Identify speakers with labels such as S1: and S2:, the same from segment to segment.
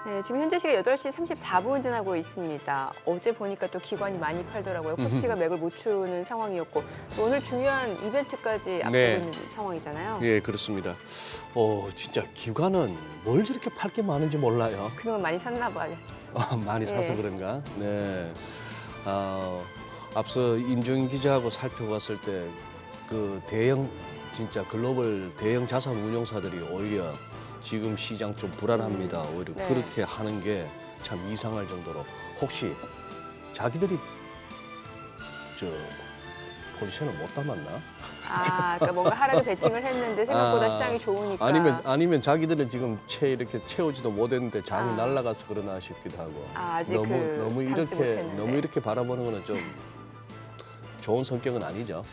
S1: 네, 지금 현재 시각 8시 34분 지나고 있습니다. 어제 보니까 또 기관이 많이 팔더라고요. 코스피가 맥을 못 추는 상황이었고 또 오늘 중요한 이벤트까지 앞두고 있는 상황이잖아요.
S2: 네, 그렇습니다. 진짜 기관은 뭘 저렇게 팔 게 많은지 몰라요.
S1: 그동안 많이 샀나 봐요.
S2: 많이 사서 그런가? 네. 앞서 임종인 기자하고 살펴봤을 때 그 대형 진짜 글로벌 대형 자산 운용사들이 오히려 지금 시장 좀 불안합니다. 오히려
S1: 네.
S2: 그렇게 하는 게 참 이상할 정도로 혹시 자기들이 저 포지션을 못 담았나?
S1: 그러니까 뭔가 하락에 베팅을 했는데 생각보다 시장이 좋으니까.
S2: 아니면 자기들은 지금 이렇게 채우지도 못했는데 장이 날아가서 그러나 싶기도 하고.
S1: 아직
S2: 너무
S1: 담지 못했는데.
S2: 너무 이렇게 바라보는 거는 좀 좋은 성격은 아니죠.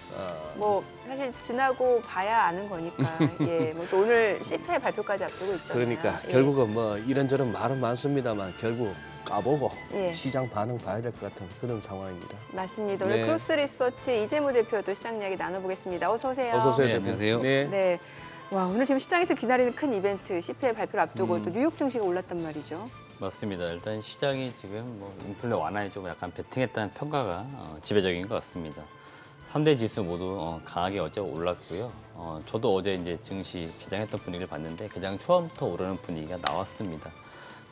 S1: 뭐 사실 지나고 봐야 아는 거니까. 예, 뭐 또 오늘 CPI 발표까지 앞두고 있잖아요.
S2: 그러니까
S1: 예.
S2: 결국은 뭐 이런저런 말은 많습니다만 결국 까보고
S1: 예.
S2: 시장 반응 봐야 될 것 같은 그런 상황입니다.
S1: 맞습니다. 오늘
S2: 네.
S1: 크로스 리서치 이재무 대표도 시장 이야기 나눠보겠습니다. 어서 오세요.
S2: 어서 오세요.
S3: 네,
S2: 대표님.
S3: 안녕하세요.
S2: 네.
S1: 네. 와, 오늘 지금 시장에서 기다리는 큰 이벤트 CPI 발표를 앞두고 또 뉴욕 증시가 올랐단 말이죠.
S3: 맞습니다. 일단 시장이 지금 뭐 인플레 완화에 좀 약간 베팅했다는 평가가 지배적인 것 같습니다. 3대 지수 모두 강하게 어제 올랐고요. 저도 어제 이제 증시 개장했던 분위기를 봤는데 개장 초반부터 오르는 분위기가 나왔습니다.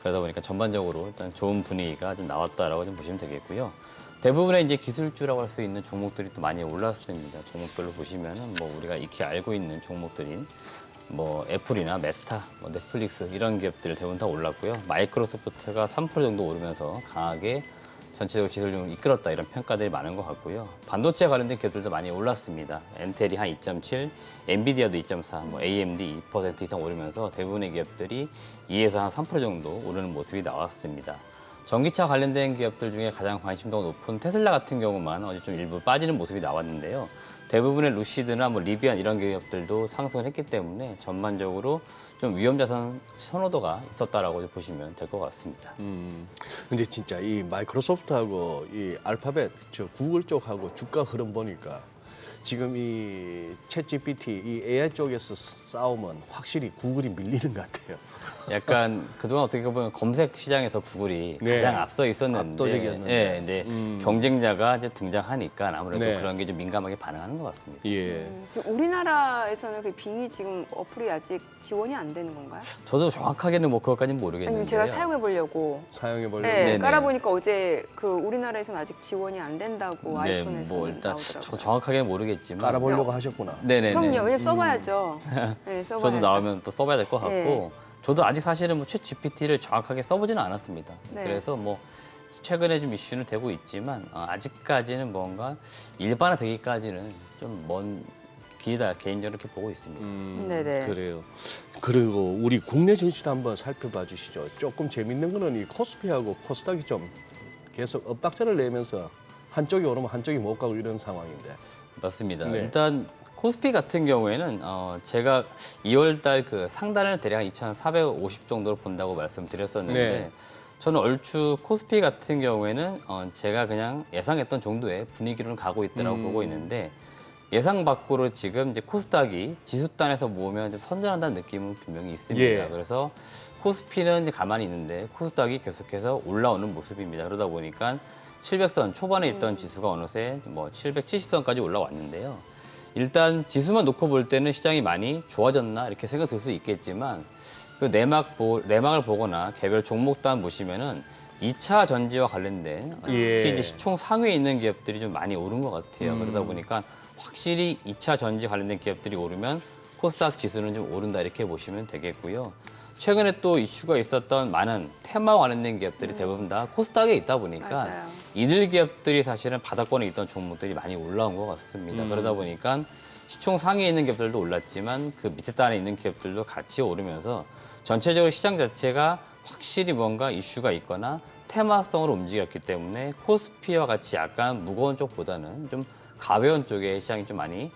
S3: 그러다 보니까 전반적으로 일단 좋은 분위기가 좀 나왔다라고 좀 보시면 되겠고요. 대부분의 이제 기술주라고 할 수 있는 종목들이 또 많이 올랐습니다. 종목별로 보시면은 뭐 우리가 익히 알고 있는 종목들인 뭐 애플이나 메타, 뭐 넷플릭스 이런 기업들 대부분 다 올랐고요. 마이크로소프트가 3% 정도 오르면서 강하게 전체적으로 지수를 좀 이끌었다 이런 평가들이 많은 것 같고요. 반도체 관련된 기업들도 많이 올랐습니다. 엔텔이 한 2.7, 엔비디아도 2.4, 뭐 AMD 2% 이상 오르면서 대부분의 기업들이 2에서 한 3% 정도 오르는 모습이 나왔습니다. 전기차 관련된 기업들 중에 가장 관심도가 높은 테슬라 같은 경우만 어제 좀 일부 빠지는 모습이 나왔는데요. 대부분의 루시드나 뭐 리비안 이런 기업들도 상승을 했기 때문에 전반적으로 좀 위험자산 선호도가 있었다라고 보시면 될 것 같습니다.
S2: 근데 진짜 이 마이크로소프트하고 이 알파벳 저 구글 쪽하고 주가 흐름 보니까 지금 이 챗GPT 이 AI 쪽에서 싸우면 확실히 구글이 밀리는 것 같아요.
S3: 약간 그동안 어떻게 보면 검색 시장에서 구글이
S2: 네.
S3: 가장 앞서 있었는데,
S2: 압도적이었는데.
S3: 예, 근데 경쟁자가 이제 등장하니까 아무래도
S2: 네.
S3: 그런 게 좀 민감하게 반응하는 것 같습니다.
S2: 예.
S1: 지금 우리나라에서는 그 빙의 지금 어플이 아직 지원이 안 되는 건가요?
S3: 저도 정확하게는 뭐 그것까지는 모르겠는데요.
S1: 아니면 제가 사용해 보려고.
S2: 사용해 보려고.
S1: 네,
S3: 네네.
S1: 깔아보니까 어제 그 우리나라에서는 아직 지원이 안 된다고
S3: 네,
S1: 아이폰에서
S3: 뭐 일단
S1: 나오더라고요.
S3: 저도 정확하게는 모르겠지만
S2: 깔아보려고 하셨구나.
S3: 네네네.
S1: 그럼요, 왜냐면 써봐야죠. 네, 써봐야죠.
S3: 저도 나오면 또 써봐야 될 것 같고
S1: 네.
S3: 저도 아직 사실은 뭐 챗 GPT를 정확하게 써보지는 않았습니다.
S1: 네.
S3: 그래서 뭐 최근에 좀 이슈는 되고 있지만 아직까지는 뭔가 일반화되기까지는 좀 먼 길이다 개인적으로 이렇게 보고 있습니다.
S1: 네네.
S2: 그래요. 그리고 우리 국내 증시도 한번 살펴봐 주시죠. 조금 재밌는 거는 이 코스피하고 코스닥이 좀 계속 엇박자를 내면서 한쪽이 오르면 한쪽이 못 가고 이런 상황인데.
S3: 맞습니다.
S2: 네.
S3: 일단 코스피 같은 경우에는 제가 2월달 그 상단을 대략 2,450 정도로 본다고 말씀드렸었는데
S2: 네.
S3: 저는 얼추 코스피 같은 경우에는 제가 그냥 예상했던 정도의 분위기로는 가고 있다고 보고 있는데 예상 밖으로 지금 이제 코스닥이 지수단에서 모으면 좀 선전한다는 느낌은 분명히 있습니다.
S2: 예.
S3: 그래서 코스피는 이제 가만히 있는데 코스닥이 계속해서 올라오는 모습입니다. 그러다 보니까 700선 초반에 있던 지수가 어느새 뭐 770선까지 올라왔는데요. 일단 지수만 놓고 볼 때는 시장이 많이 좋아졌나 이렇게 생각 들 수 있겠지만 그 내막을 보거나 개별 종목단 보시면은 2차 전지와 관련된
S2: 예.
S3: 특히 이제 시총 상위에 있는 기업들이 좀 많이 오른 것 같아요. 그러다 보니까 확실히 2차 전지 관련된 기업들이 오르면 코스닥 지수는 좀 오른다 이렇게 보시면 되겠고요. 최근에 또 이슈가 있었던 많은 테마 관련된 기업들이 대부분 다 코스닥에 있다 보니까
S1: 맞아요.
S3: 이들 기업들이 사실은 바닥권에 있던 종목들이 많이 올라온 것 같습니다. 그러다 보니까 시총 상위에 있는 기업들도 올랐지만 그 밑에 단에 있는 기업들도 같이 오르면서 전체적으로 시장 자체가 확실히 뭔가 이슈가 있거나 테마성으로 움직였기 때문에 코스피와 같이 약간 무거운 쪽보다는 좀 가벼운 쪽에 시장이 좀 많이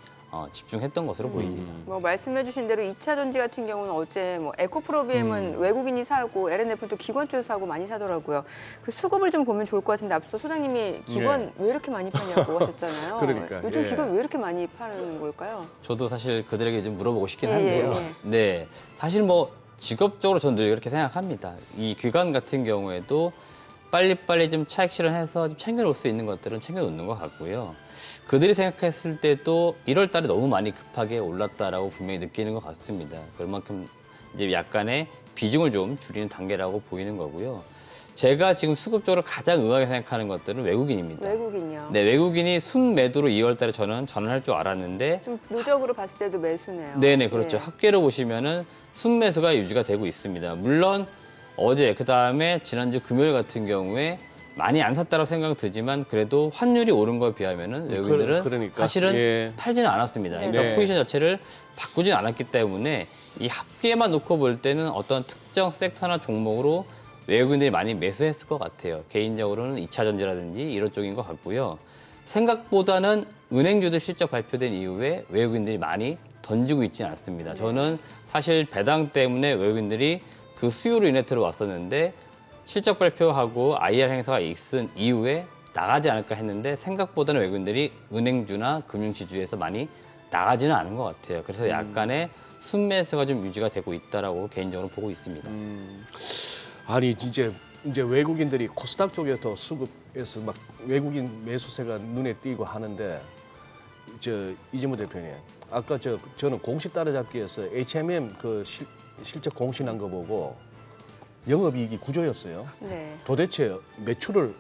S3: 집중했던 것으로 보입니다.
S1: 뭐 말씀해주신 대로 2차 전지 같은 경우는 어제 뭐 에코프로비엠은 외국인이 사고 LNF는 또 기관 쪽에서 사고 많이 사더라고요. 그 수급을 좀 보면 좋을 것 같은데 앞서 소장님이 기관 왜 이렇게 많이 파냐고 하셨잖아요.
S2: 그러니까,
S1: 요즘
S2: 예.
S1: 기관 왜 이렇게 많이 파는 걸까요?
S3: 저도 사실 그들에게 좀 물어보고 싶긴
S1: 예,
S3: 한데요.
S1: 예, 예.
S3: 네, 사실 뭐 직업적으로 저는 늘 이렇게 생각합니다. 이 기관 같은 경우에도 빨리빨리 좀 차익 실현해서 좀 챙겨놓을 수 있는 것들은 챙겨놓는 것 같고요. 그들이 생각했을 때도 1월 달에 너무 많이 급하게 올랐다라고 분명히 느끼는 것 같습니다. 그만큼 이제 약간의 비중을 좀 줄이는 단계라고 보이는 거고요. 제가 지금 수급적으로 가장 의아하게 생각하는 것들은 외국인입니다.
S1: 외국인요.
S3: 네, 외국인이 순매도로 2월 달에 저는 전환할 줄 알았는데
S1: 좀 누적으로 봤을 때도 매수네요.
S3: 네네, 그렇죠.
S1: 예.
S3: 합계로 보시면은 순매수가 유지가 되고 있습니다. 물론 어제 그다음에 지난주 금요일 같은 경우에 많이 안 샀다고 생각은 들지만 그래도 환율이 오른 거에 비하면은 외국인들은
S2: 그러니까.
S3: 사실은
S2: 예.
S3: 팔지는 않았습니다. 그러니까
S2: 네.
S3: 포지션 자체를 바꾸진 않았기 때문에 이 합계만 놓고 볼 때는 어떤 특정 섹터나 종목으로 외국인들이 많이 매수했을 것 같아요. 개인적으로는 2차 전지라든지 이런 쪽인 것 같고요. 생각보다는 은행주들 실적 발표된 이후에 외국인들이 많이 던지고 있지는 않습니다. 저는 사실 배당 때문에 외국인들이 그 수요로 인해 들어왔었는데 실적 발표하고 IR 행사가 있은 이후에 나가지 않을까 했는데 생각보다는 외국인들이 은행주나 금융지주에서 많이 나가지는 않은 것 같아요. 그래서 약간의 순매수가 좀 유지가 되고 있다라고 개인적으로 보고 있습니다.
S2: 아니 진짜 이제 외국인들이 코스닥 쪽에서 수급해서 막 외국인 매수세가 눈에 띄고 하는데 저 이재모 대표님 아까 저는 공시 따라잡기에서 H&M 그 실적 공시난 거 보고 영업이익이 9조였어요.
S1: 네.
S2: 도대체 매출을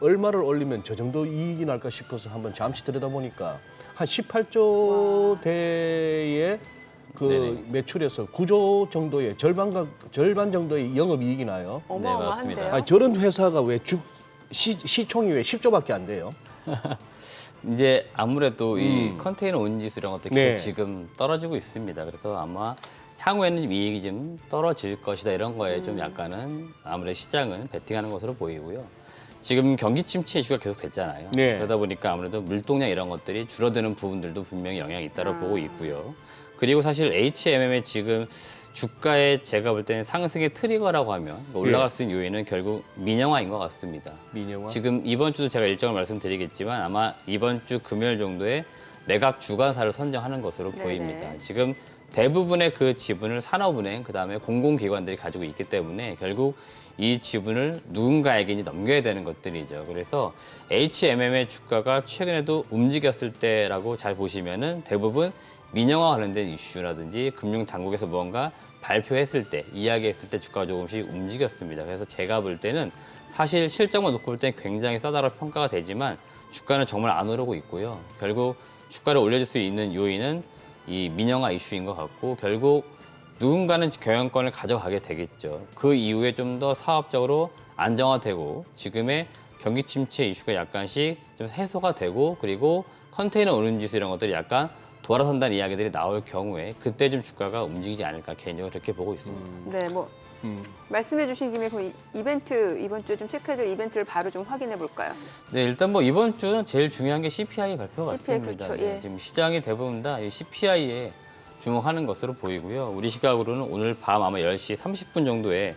S2: 얼마를 올리면 저 정도 이익이 날까 싶어서 한번 잠시 들여다보니까 한 18조 대의 그
S3: 네네.
S2: 매출에서 9조 정도의 절반 정도의 영업이익이 나요.
S1: 어마어마한데요.
S3: 맞습니다.
S2: 아니, 저런 회사가 왜 시총이 왜 10조밖에 안 돼요?
S3: 이제 아무래도 이 컨테이너 운임지수 이런 것들이 계속
S2: 네.
S3: 지금 떨어지고 있습니다. 그래서 아마 향후에는 이익이 좀 떨어질 것이다 이런 거에 좀 약간은 아무래도 시장은 베팅하는 것으로 보이고요. 지금 경기 침체 이슈가 계속 됐잖아요.
S2: 네.
S3: 그러다 보니까 아무래도 물동량 이런 것들이 줄어드는 부분들도 분명히 영향이 있다고 보고 있고요. 그리고 사실 HMM의 지금 주가에 제가 볼 때는 상승의 트리거라고 하면 올라갈 수 있는 요인은 결국 민영화인 것 같습니다.
S2: 민영화?
S3: 지금 이번 주도 제가 일정을 말씀드리겠지만 아마 이번 주 금요일 정도에 매각 주관사를 선정하는 것으로
S1: 네네.
S3: 보입니다. 지금 대부분의 그 지분을 산업은행 그다음에 공공기관들이 가지고 있기 때문에 결국 이 지분을 누군가에게 이제 넘겨야 되는 것들이죠. 그래서 HMM의 주가가 최근에도 움직였을 때라고 잘 보시면은 대부분 민영화 관련된 이슈라든지 금융 당국에서 무언가 발표했을 때, 이야기했을 때 주가가 조금씩 움직였습니다. 그래서 제가 볼 때는 사실 실적만 놓고 볼 때는 굉장히 싸다고 평가가 되지만 주가는 정말 안 오르고 있고요. 결국 주가를 올려줄 수 있는 요인은 이 민영화 이슈인 것 같고 결국 누군가는 경영권을 가져가게 되겠죠. 그 이후에 좀 더 사업적으로 안정화되고 지금의 경기 침체 이슈가 약간씩 좀 해소가 되고 그리고 컨테이너 오름지수 이런 것들이 약간 돌아선다는 이야기들이 나올 경우에 그때 좀 주가가 움직이지 않을까 개인적으로 그렇게 보고 있습니다.
S1: 네, 뭐 말씀해주신 김에 그 이벤트 이번 주에 좀 체크해둘 이벤트를 바로 좀 확인해 볼까요?
S3: 네, 일단 뭐 이번 주는 제일 중요한 게 CPI 발표가
S1: CPI
S3: 같습니다.
S1: 그렇죠,
S3: 네,
S1: 예.
S3: 지금 시장이 대부분 다 이 CPI에 주목하는 것으로 보이고요. 우리 시각으로는 오늘 밤 아마 10시 30분 정도에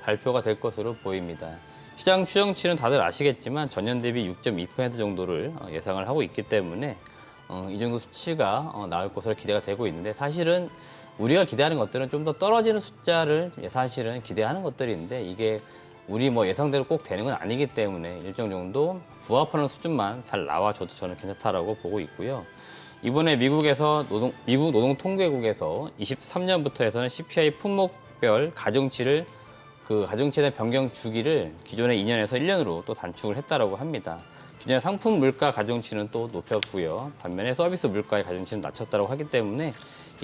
S3: 발표가 될 것으로 보입니다. 시장 추정치는 다들 아시겠지만 전년 대비 6.2% 정도를 예상을 하고 있기 때문에 이 정도 수치가 나올 것으로 기대가 되고 있는데 사실은 우리가 기대하는 것들은 좀 더 떨어지는 숫자를 사실은 기대하는 것들인데 이게 우리 뭐 예상대로 꼭 되는 건 아니기 때문에 일정 정도 부합하는 수준만 잘 나와줘도 저는 괜찮다라고 보고 있고요. 이번에 미국 노동통계국에서 23년부터 해서는 CPI 품목별 가중치를 그 가중치에 대한 변경 주기를 기존의 2년에서 1년으로 또 단축을 했다라고 합니다. 기존의 상품 물가 가중치는 또 높였고요. 반면에 서비스 물가의 가중치는 낮췄다고 하기 때문에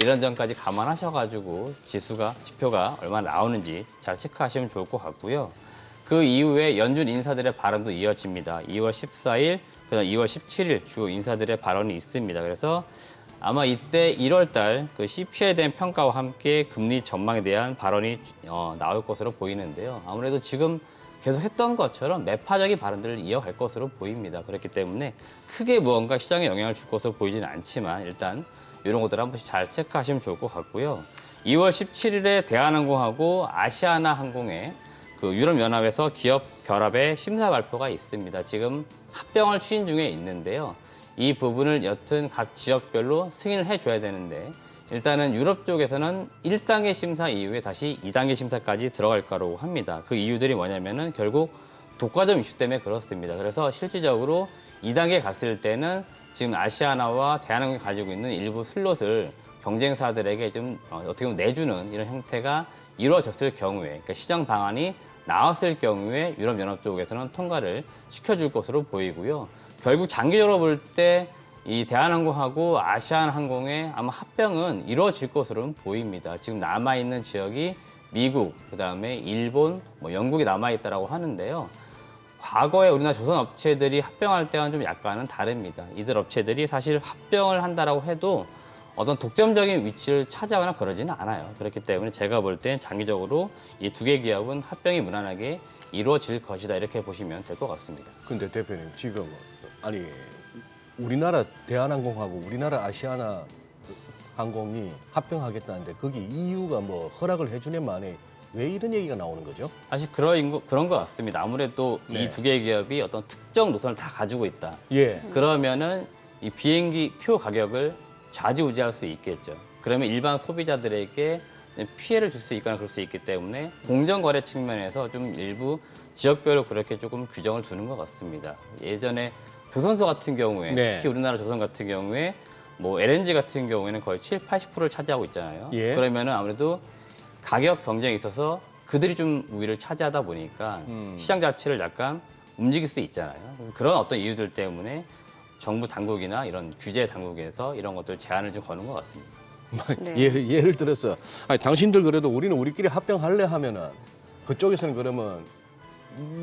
S3: 이런 점까지 감안하셔가지고 지표가 얼마나 나오는지 잘 체크하시면 좋을 것 같고요. 그 이후에 연준 인사들의 발언도 이어집니다. 2월 14일, 그다음 2월 17일 주요 인사들의 발언이 있습니다. 그래서 아마 이때 1월 달 그 CPI에 대한 평가와 함께 금리 전망에 대한 발언이 나올 것으로 보이는데요. 아무래도 지금 계속 했던 것처럼 매파적인 발언들을 이어갈 것으로 보입니다. 그렇기 때문에 크게 무언가 시장에 영향을 줄 것으로 보이지는 않지만 일단 이런 것들을 한 번씩 잘 체크하시면 좋을 것 같고요. 2월 17일에 대한항공하고 아시아나 항공의 그 유럽연합에서 기업 결합의 심사 발표가 있습니다. 지금 합병을 추진 중에 있는데요. 이 부분을 여튼 각 지역별로 승인을 해줘야 되는데 일단은 유럽 쪽에서는 1단계 심사 이후에 다시 2단계 심사까지 들어갈 거라고 합니다. 그 이유들이 뭐냐면은 결국 독과점 이슈 때문에 그렇습니다. 그래서 실질적으로 2단계 갔을 때는 지금 아시아나와 대한항공이 가지고 있는 일부 슬롯을 경쟁사들에게 좀 어떻게 보면 내주는 이런 형태가 이루어졌을 경우에, 그러니까 시장 방안이 나왔을 경우에 유럽연합 쪽에서는 통과를 시켜줄 것으로 보이고요. 결국 장기적으로 볼 때 이 대한항공하고 아시아나항공의 아마 합병은 이루어질 것으로 보입니다. 지금 남아있는 지역이 미국, 그다음에 일본, 영국이 남아있다라고 하는데요. 과거에 우리나라 조선 업체들이 합병할 때와는 좀 약간은 다릅니다. 이들 업체들이 사실 합병을 한다라고 해도 어떤 독점적인 위치를 차지하거나 그러지는 않아요. 그렇기 때문에 제가 볼 땐 장기적으로 이 두 개 기업은 합병이 무난하게 이루어질 것이다 이렇게 보시면 될 것 같습니다.
S2: 근데 대표님 지금 아니 우리나라 대한항공하고 우리나라 아시아나 항공이 합병하겠다는데 거기 EU가 뭐 허락을 해주는 만에 왜 이런 얘기가 나오는 거죠?
S3: 사실 그런 것 같습니다. 아무래도
S2: 네.
S3: 이 두 개의 기업이 어떤 특정 노선을 다 가지고 있다.
S2: 예.
S3: 그러면은 이 비행기 표 가격을 좌지우지할 수 있겠죠. 그러면 일반 소비자들에게 피해를 줄 수 있거나 그럴 수 있기 때문에 공정거래 측면에서 좀 일부 지역별로 그렇게 조금 규정을 두는 것 같습니다. 예전에 조선소 같은 경우에
S2: 네.
S3: 특히 우리나라 조선 같은 경우에 뭐 LNG 같은 경우에는 거의 80%를 차지하고 있잖아요.
S2: 예.
S3: 그러면은 아무래도 가격 경쟁에 있어서 그들이 좀 우위를 차지하다 보니까 시장 자체를 약간 움직일 수 있잖아요. 그런 어떤 이유들 때문에 정부 당국이나 이런 규제 당국에서 이런 것들 제한을 좀 거는 것 같습니다.
S1: 네.
S2: 예를 들어서 아니, 당신들 그래도 우리는 우리끼리 합병할래 하면은 그쪽에서는 그러면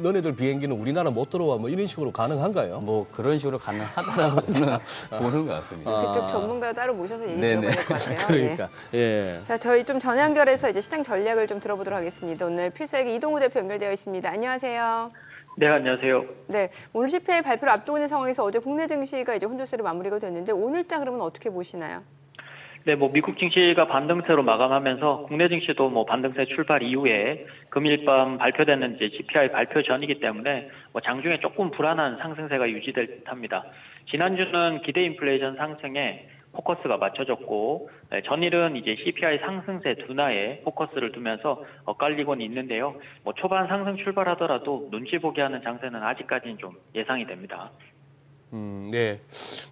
S2: 너네들 비행기는 우리나라 못 들어와 뭐 이런 식으로 가능한가요?
S3: 뭐 그런 식으로 가능하다라고는 보는 것 같습니다.
S1: 그쪽 전문가 따로 모셔서 얘기
S3: 네네.
S1: 들어봐야 될 것 같아요.
S2: 그러니까
S1: 네.
S2: 예.
S1: 자, 저희 좀 전화 연결해서 이제 시장 전략을 좀 들어보도록 하겠습니다. 오늘 필살기 이동우 대표 연결되어 있습니다. 안녕하세요.
S4: 네, 안녕하세요.
S1: 네, 오늘 CPI 발표를 앞두고 있는 상황에서 어제 국내 증시가 이제 혼조세로 마무리가 됐는데 오늘장 그러면 어떻게 보시나요?
S4: 네, 미국 증시가 반등세로 마감하면서 국내 증시도 반등세 출발 이후에 금일 밤 발표되는 이제 CPI 발표 전이기 때문에 장중에 조금 불안한 상승세가 유지될 듯합니다. 지난주는 기대 인플레이션 상승에 포커스가 맞춰졌고 전일은 이제 CPI 상승세 둔화에 포커스를 두면서 엇갈리곤 있는데요. 초반 상승 출발하더라도 눈치 보기 하는 장세는 아직까지는 좀 예상이 됩니다.
S2: 네.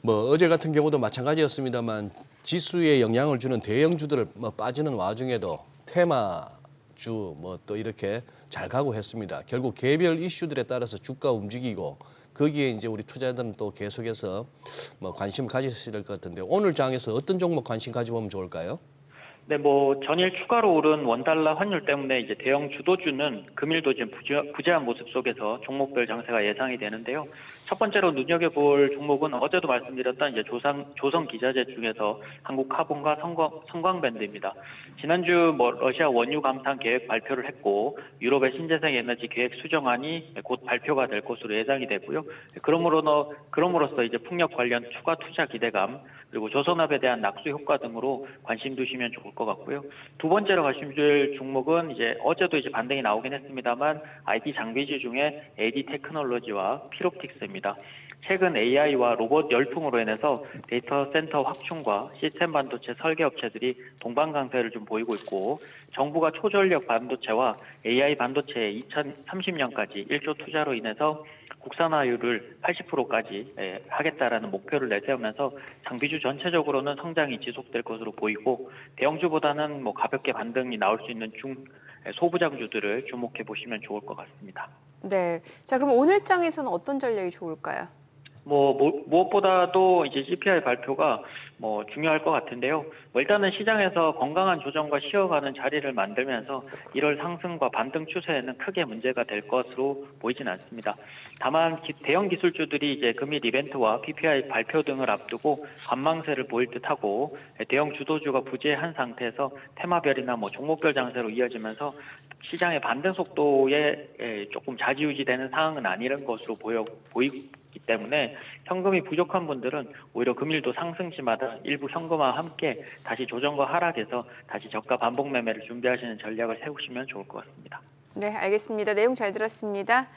S2: 어제 같은 경우도 마찬가지였습니다만 지수에 영향을 주는 대형주들 빠지는 와중에도 테마주 또 이렇게 잘 가고 했습니다. 결국 개별 이슈들에 따라서 주가 움직이고 거기에 이제 우리 투자자들은 또 계속해서 관심 가지셔야 될 것 같은데 오늘 장에서 어떤 종목 관심 가져보면 좋을까요?
S4: 네, 전일 추가로 오른 원달러 환율 때문에 이제 대형 주도주는 금일도 지금 부재한 모습 속에서 종목별 장세가 예상이 되는데요. 첫 번째로 눈여겨볼 종목은 어제도 말씀드렸던 이제 조선 기자재 중에서 한국카본과 성광밴드입니다. 지난주 러시아 원유 감산 계획 발표를 했고 유럽의 신재생 에너지 계획 수정안이 곧 발표가 될 것으로 예상이 되고요. 그럼으로써 이제 풍력 관련 추가 투자 기대감 그리고 조선업에 대한 낙수 효과 등으로 관심 두시면 좋을 것 같고요. 두 번째로 관심 줄 종목은 이제 어제도 이제 반등이 나오긴 했습니다만 IT 장비주 중에 AD 테크놀로지와 필옵틱스입니다. 최근 AI와 로봇 열풍으로 인해서 데이터 센터 확충과 시스템 반도체 설계 업체들이 동반 강세를 좀 보이고 있고 정부가 초전력 반도체와 AI 반도체에 2030년까지 1조 투자로 인해서 국산화율을 80%까지 하겠다라는 목표를 내세우면서 장비주 전체적으로는 성장이 지속될 것으로 보이고 대형주보다는 가볍게 반등이 나올 수 있는 소부장주들을 주목해 보시면 좋을 것 같습니다.
S1: 네, 자 그럼 오늘장에서는 어떤 전략이 좋을까요?
S4: 무엇보다도 이제 CPI 발표가 중요할 것 같은데요. 일단은 시장에서 건강한 조정과 쉬어가는 자리를 만들면서 1월 상승과 반등 추세에는 크게 문제가 될 것으로 보이진 않습니다. 다만 대형 기술주들이 이제 금일 이벤트와 PPI 발표 등을 앞두고 관망세를 보일 듯하고 대형 주도주가 부재한 상태에서 테마별이나 종목별 장세로 이어지면서 시장의 반등 속도에 조금 좌지우지되는 상황은 아니라는 것으로 보이기 때문에 현금이 부족한 분들은 오히려 금일도 상승시마다 일부 현금화와 함께 다시 조정과 하락에서 다시 저가 반복 매매를 준비하시는 전략을 세우시면 좋을 것 같습니다.
S1: 네, 알겠습니다. 내용 잘 들었습니다.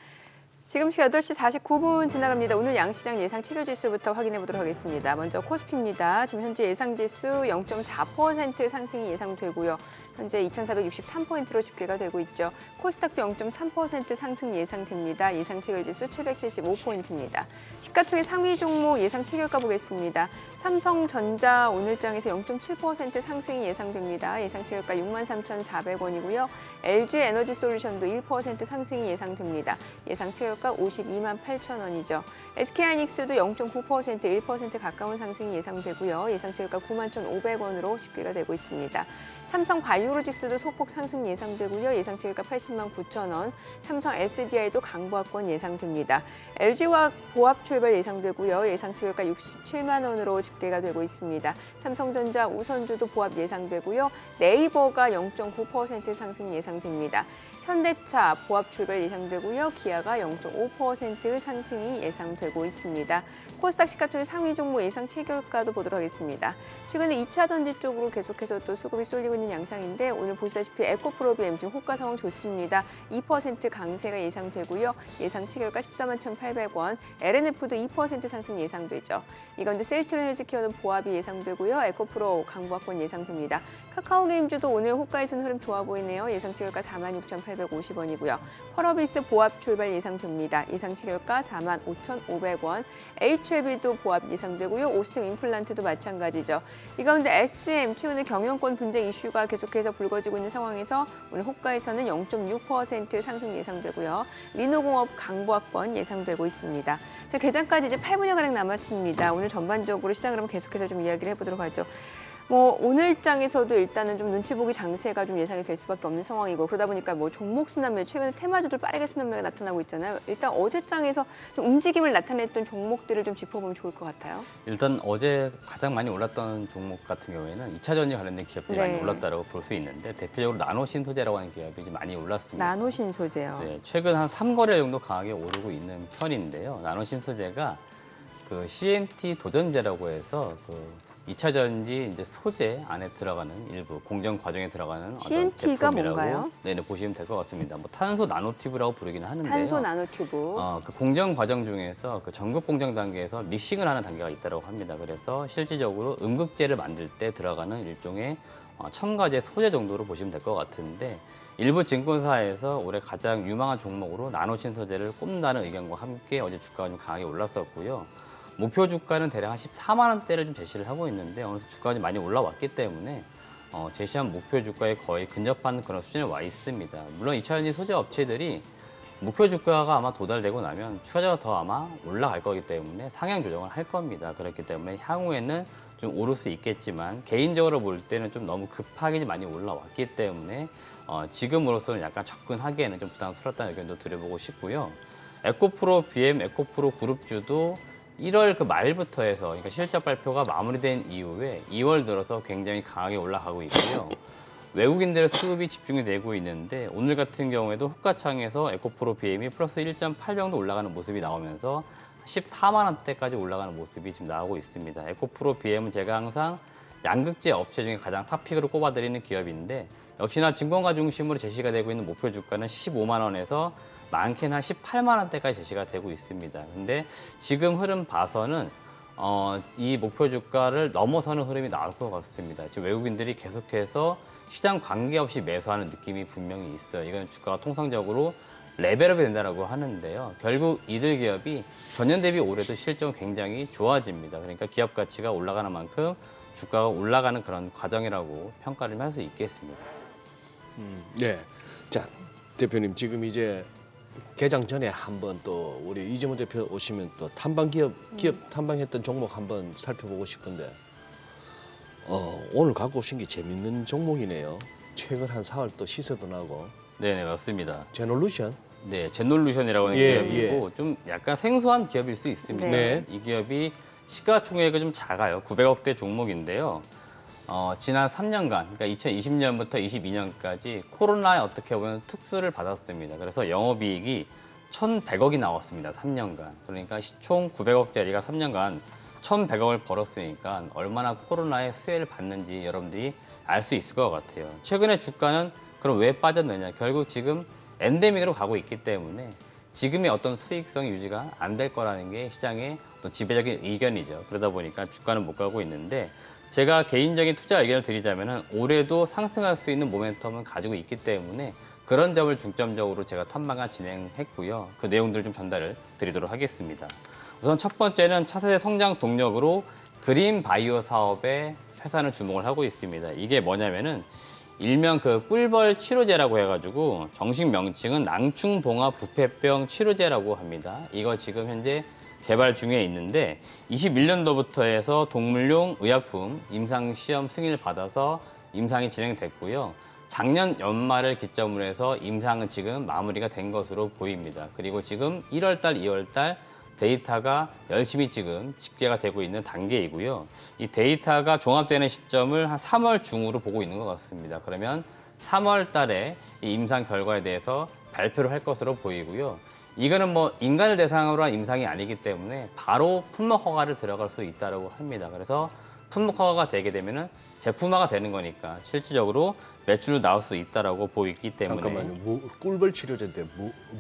S1: 지금 시각 8시 49분 지나갑니다. 오늘 양시장 예상 체결지수부터 확인해 보도록 하겠습니다. 먼저 코스피입니다. 지금 현재 예상지수 0.4% 상승이 예상되고요. 현재 2,463포인트로 집계가 되고 있죠. 코스닥도 0.3% 상승 예상됩니다. 예상 체결지수 775포인트입니다. 시가총액 상위 종목 예상 체결가 보겠습니다. 삼성전자 오늘장에서 0.7% 상승이 예상됩니다. 예상 체결가 63,400원이고요. LG에너지솔루션도 1% 상승이 예상됩니다. 예상 체결가 52만 8천 원이죠. SK하이닉스도 0.9% 1% 가까운 상승이 예상되고요. 예상 체결가 9만 1,500원으로 집계가 되고 있습니다. 삼성 바이오로직스도 소폭 상승 예상되고요. 예상 체결가 80만 9천 원. 삼성 SDI도 강보합권 예상됩니다. LG화학 보합 출발 예상되고요. 예상 체결가 67만 원으로 집계가 되고 있습니다. 삼성전자 우선주도 보합 예상되고요. 네이버가 0.9% 상승 예상됩니다. 현대차 보합 출발 예상되고요. 기아가 0.5% 상승이 예상되고 있습니다. 코스닥 시가총액 상위 종목 예상 체결가도 보도록 하겠습니다. 최근에 2차 전지 쪽으로 계속해서 또 수급이 쏠리고 있는 양상인데 오늘 보시다시피 에코프로비엠 지금 호가 상황 좋습니다. 2% 강세가 예상되고요. 예상 체결가 14만 1,800원. LNF도 2% 상승 예상되죠. 이건데 셀트리온 헬스케어는 보합이 예상되고요. 에코프로 강보합권 예상됩니다. 카카오게임즈도 오늘 호가에서는 흐름 좋아 보이네요. 예상 체결가 46,850원이고요. 펄어비스 보합 출발 예상됩니다. 예상 체결가 45,500원. HLB도 보합 예상되고요. 오스템 임플란트도 마찬가지죠. 이 가운데 SM 최근에 경영권 분쟁 이슈가 계속해서 불거지고 있는 상황에서 오늘 호가에서는 0.6% 상승 예상되고요. 리노공업 강보합권 예상되고 있습니다. 자, 개장까지 이제 8분여가량 남았습니다. 오늘 전반적으로 시장을 한번 계속해서 좀 이야기를 해보도록 하죠. 오늘장에서도 일단은 좀 눈치 보기 장세가 좀 예상이 될 수밖에 없는 상황이고 그러다 보니까 종목 순환매 최근에 테마주들 빠르게 순환매가 나타나고 있잖아요. 일단 어제장에서 좀 움직임을 나타냈던 종목들을 좀 짚어보면 좋을 것 같아요.
S3: 일단 어제 가장 많이 올랐던 종목 같은 경우에는 2차 전지 관련된 기업들이
S1: 네.
S3: 많이 올랐다고 볼 수 있는데 대표적으로 나노신소재라고 하는 기업이 좀 많이 올랐습니다.
S1: 나노신소재요.
S3: 네, 최근 한 3거래일 정도 강하게 오르고 있는 편인데요. 나노신소재가 그 CMT 도전제라고 해서 그 2차 전지 이제 소재 안에 들어가는 일부 공정 과정에 들어가는
S1: CNT가
S3: 제품이라고
S1: 뭔가요?
S3: 네, 보시면 될 것 같습니다. 뭐 탄소 나노튜브라고 부르기는 하는데요.
S1: 탄소 나노튜브.
S3: 그 공정 과정 중에서 그 전극 공정 단계에서 믹싱을 하는 단계가 있다고 합니다. 그래서 실질적으로 음극재를 만들 때 들어가는 일종의 첨가제 소재 정도로 보시면 될 것 같은데 일부 증권사에서 올해 가장 유망한 종목으로 나노신소재를 꼽는다는 의견과 함께 어제 주가가 좀 강하게 올랐었고요. 목표 주가는 대략 한 14만 원대를 좀 제시를 하고 있는데 어느새 주가가 좀 많이 올라왔기 때문에 제시한 목표 주가에 거의 근접한 그런 수준에 와 있습니다. 물론 2차 전지 소재 업체들이 목표 주가가 아마 도달되고 나면 추가적으로 더 아마 올라갈 거기 때문에 상향 조정을 할 겁니다. 그렇기 때문에 향후에는 좀 오를 수 있겠지만 개인적으로 볼 때는 좀 너무 급하게 좀 많이 올라왔기 때문에 지금으로서는 약간 접근하기에는 좀 부담스럽다는 의견도 드려보고 싶고요. 에코프로 BM, 에코프로 그룹주도 1월 그 말부터 해서 그러니까 실적 발표가 마무리된 이후에 2월 들어서 굉장히 강하게 올라가고 있고요. 외국인들의 수급이 집중이 되고 있는데 오늘 같은 경우에도 호가창에서 에코프로 BM이 플러스 1.8 정도 올라가는 모습이 나오면서 14만 원대까지 올라가는 모습이 지금 나오고 있습니다. 에코프로 BM은 제가 항상 양극재 업체 중에 가장 탑픽으로 꼽아드리는 기업인데 역시나 증권가 중심으로 제시가 되고 있는 목표 주가는 15만 원에서 많게는 한 18만 원대까지 제시가 되고 있습니다. 근데 지금 흐름 봐서는 이 목표 주가를 넘어서는 흐름이 나올 것 같습니다. 지금 외국인들이 계속해서 시장 관계없이 매수하는 느낌이 분명히 있어요. 이건 주가가 통상적으로 레벨업이 된다고 하는데요. 결국 이들 기업이 전년 대비 올해도 실적은 굉장히 좋아집니다. 그러니까 기업 가치가 올라가는 만큼 주가가 올라가는 그런 과정이라고 평가를 할 수 있겠습니다.
S2: 네. 자, 대표님 지금 이제 개장 전에 한번 또 우리 이재문 대표 오시면 또 탐방 기업 탐방했던 종목 한번 살펴보고 싶은데 오늘 갖고 오신 게 재밌는 종목이네요. 최근 한 4월 또 시세도 나고.
S3: 네, 맞습니다.
S2: 제놀루션.
S3: 네, 제놀루션이라고 하는
S2: 예,
S3: 기업이고 좀 약간 생소한 기업일 수 있습니다.
S2: 네.
S3: 이 기업이 시가총액이 좀 작아요. 900억대 종목인데요. 지난 3년간, 그러니까 2020년부터 22년까지 코로나에 어떻게 보면 특수를 받았습니다. 그래서 영업이익이 1,100억이 나왔습니다. 3년간. 그러니까 총 900억짜리가 3년간 1,100억을 벌었으니까 얼마나 코로나의 수혜를 받는지 여러분들이 알 수 있을 것 같아요. 최근에 주가는 그럼 왜 빠졌느냐? 결국 지금 엔데믹으로 가고 있기 때문에 지금의 어떤 수익성이 유지가 안 될 거라는 게 시장의 어떤 지배적인 의견이죠. 그러다 보니까 주가는 못 가고 있는데 제가 개인적인 투자 의견을 드리자면은 올해도 상승할 수 있는 모멘텀은 가지고 있기 때문에 그런 점을 중점적으로 제가 탐방을 진행했고요. 그 내용들을 좀 전달을 드리도록 하겠습니다. 우선 첫 번째는 차세대 성장 동력으로 그린 바이오 사업에 회사는 주목을 하고 있습니다. 이게 뭐냐면은 일명 그 꿀벌 치료제라고 해가지고 정식 명칭은 낭충봉합 부패병 치료제라고 합니다. 이거 지금 현재 개발 중에 있는데 21년도부터 해서 동물용 의약품 임상 시험 승인을 받아서 임상이 진행됐고요. 작년 연말을 기점으로 해서 임상은 지금 마무리가 된 것으로 보입니다. 그리고 지금 1월 달, 2월 달 데이터가 열심히 지금 집계가 되고 있는 단계이고요. 이 데이터가 종합되는 시점을 한 3월 중으로 보고 있는 것 같습니다. 그러면 3월 달에 이 임상 결과에 대해서 발표를 할 것으로 보이고요. 이거는 뭐 인간을 대상으로 한 임상이 아니기 때문에 바로 품목 허가를 들어갈 수 있다고 합니다. 그래서 품목 허가가 되게 되면은 제품화가 되는 거니까 실질적으로 매출로 나올 수 있다라고 보이기 때문에
S2: 잠깐만요. 꿀벌 치료제인데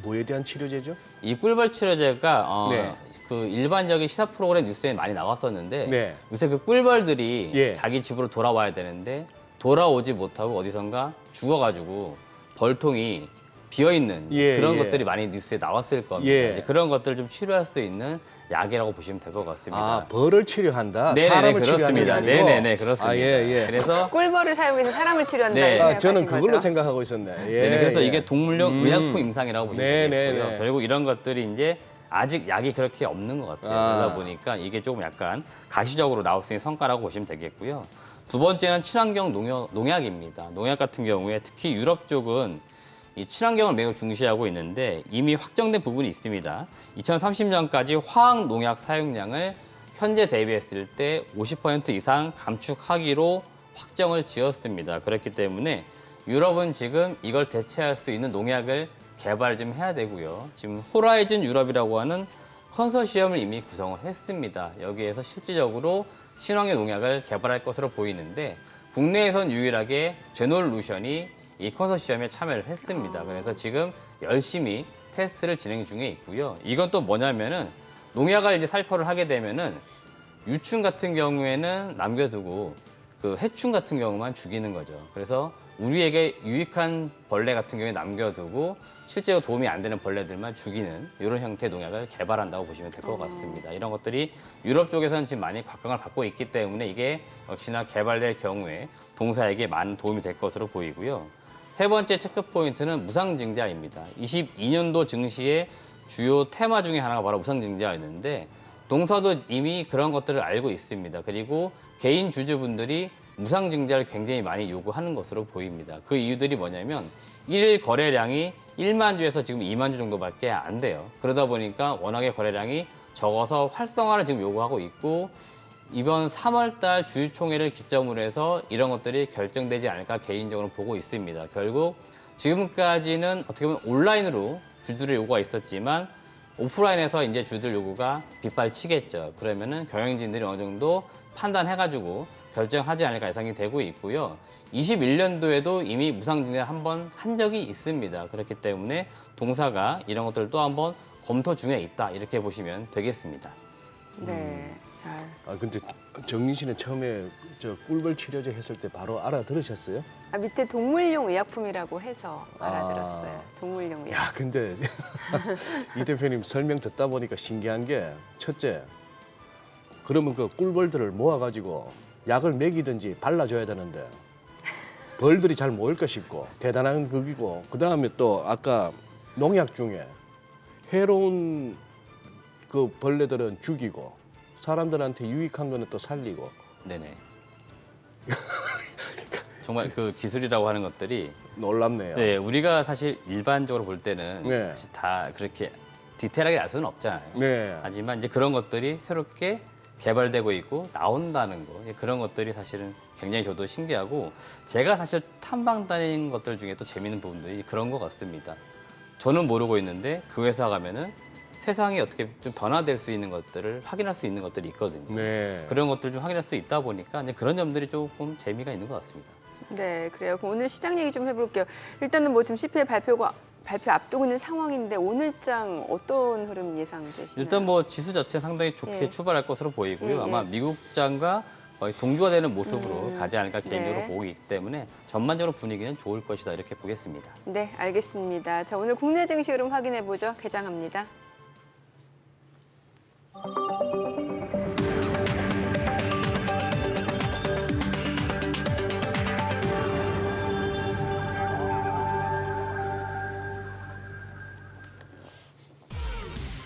S2: 뭐에 대한 치료제죠?
S3: 이 꿀벌 치료제가
S2: 네.
S3: 그 일반적인 시사 프로그램 뉴스에 많이 나왔었는데
S2: 네.
S3: 요새 그 꿀벌들이
S2: 예.
S3: 자기 집으로 돌아와야 되는데 돌아오지 못하고 어디선가 죽어가지고 벌통이 비어있는
S2: 예,
S3: 그런
S2: 예.
S3: 것들이 많이 뉴스에 나왔을 겁니다.
S2: 예.
S3: 이제 그런 것들을 좀 치료할 수 있는 약이라고 보시면 될 것 같습니다.
S2: 아, 벌을 치료한다.
S3: 네네네,
S2: 사람을 치료하는 게
S3: 그렇습니다.
S2: 아니고.
S3: 네네네, 그렇습니다.
S2: 아, 예, 예.
S3: 그래서
S1: 꿀벌을 사용해서 사람을 치료한다
S3: 네.
S1: 이렇게
S2: 아,
S1: 생각하신
S2: 저는 그걸로
S1: 거죠?
S2: 생각하고 있었네. 예,
S3: 네네, 그래서
S2: 예.
S3: 이게 동물용 의약품 임상이라고 보시면
S2: 네네네.
S3: 되겠고요. 결국 이런 것들이 이제 아직 약이 그렇게 없는 것 같아요.
S2: 아.
S3: 그러다 보니까 이게 조금 약간 가시적으로 나올 수 있는 성과라고 보시면 되겠고요. 두 번째는 친환경 농약입니다. 농약 같은 경우에 특히 유럽 쪽은 이 친환경을 매우 중시하고 있는데 이미 확정된 부분이 있습니다. 2030년까지 화학 농약 사용량을 현재 대비했을 때 50% 이상 감축하기로 확정을 지었습니다. 그렇기 때문에 유럽은 지금 이걸 대체할 수 있는 농약을 개발 좀 해야 되고요. 지금 호라이즌 유럽이라고 하는 컨소시엄을 이미 구성을 했습니다. 여기에서 실질적으로 친환경 농약을 개발할 것으로 보이는데 국내에선 유일하게 제놀루션이 이 컨소시엄에 참여를 했습니다. 그래서 지금 열심히 테스트를 진행 중에 있고요. 이건 또 뭐냐면은 농약을 이제 살포를 하게 되면은 유충 같은 경우에는 남겨두고 그 해충 같은 경우만 죽이는 거죠. 그래서 우리에게 유익한 벌레 같은 경우에 남겨두고 실제로 도움이 안 되는 벌레들만 죽이는 이런 형태의 농약을 개발한다고 보시면 될 것 같습니다. 이런 것들이 유럽 쪽에서는 지금 많이 각광을 받고 있기 때문에 이게 역시나 개발될 경우에 동사에게 많은 도움이 될 것으로 보이고요. 세 번째 체크 포인트는 무상증자입니다. 22년도 증시의 주요 테마 중에 하나가 바로 무상증자였는데 동사도 이미 그런 것들을 알고 있습니다. 그리고 개인 주주분들이 무상증자를 굉장히 많이 요구하는 것으로 보입니다. 그 이유들이 뭐냐면 일일 거래량이 1만 주에서 지금 2만 주 정도밖에 안 돼요. 그러다 보니까 워낙에 거래량이 적어서 활성화를 지금 요구하고 있고 이번 3월 달 주주총회를 기점으로 해서 이런 것들이 결정되지 않을까 개인적으로 보고 있습니다. 결국 지금까지는 어떻게 보면 온라인으로 주주들의 요구가 있었지만 오프라인에서 이제 주주들 요구가 빗발치겠죠. 그러면은 경영진들이 어느 정도 판단해가지고 결정하지 않을까 예상이 되고 있고요. 21년도에도 이미 무상증자 한번 한 적이 있습니다. 그렇기 때문에 동사가 이런 것들을 또 한번 검토 중에 있다 이렇게 보시면 되겠습니다.
S1: 네, 잘.
S2: 아, 근데 정민 씨는 처음에 저 꿀벌 치료제 했을 때 바로 알아들으셨어요?
S1: 아, 밑에 동물용 의약품이라고 해서 알아들었어요. 동물용 의약.
S2: 야, 근데 이 대표님 설명 듣다 보니까 신기한 게 첫째, 그러면 그 꿀벌들을 모아가지고 약을 먹이든지 발라줘야 되는데 벌들이 잘 모일까 싶고 대단한 극이고 그 다음에 또 아까 농약 중에 해로운 그 벌레들은 죽이고 사람들한테 유익한 거는 또 살리고
S3: 네네. 정말 그 기술이라고 하는 것들이
S2: 놀랍네요.
S3: 네, 우리가 사실 일반적으로 볼 때는
S2: 네.
S3: 다 그렇게 디테일하게 알 수는 없잖아요.
S2: 네.
S3: 하지만 이제 그런 것들이 새롭게 개발되고 있고 나온다는 거 그런 것들이 사실은 굉장히 저도 신기하고 제가 사실 탐방 다니는 것들 중에 또 재밌는 부분들이 그런 것 같습니다. 저는 모르고 있는데 그 회사 가면은 세상이 어떻게 좀 변화될 수 있는 것들을 확인할 수 있는 것들이 있거든요.
S2: 네.
S3: 그런 것들 좀 확인할 수 있다 보니까 이제 그런 점들이 조금 재미가 있는 것 같습니다.
S1: 네, 그래요. 그럼 오늘 시장 얘기 좀 해볼게요. 일단은 뭐 지금 CPI 발표가 발표 앞두고 있는 상황인데 오늘장 어떤 흐름 예상되시나요?
S3: 일단 뭐 지수 자체 상당히 좋게
S1: 예.
S3: 출발할 것으로 보이고요.
S1: 예, 예.
S3: 아마 미국장과 거의 동조가 되는 모습으로 가지 않을까 개인적으로
S1: 네.
S3: 보기 때문에 전반적으로 분위기는 좋을 것이다 이렇게 보겠습니다.
S1: 네, 알겠습니다. 자, 오늘 국내 증시 흐름 확인해 보죠. 개장합니다.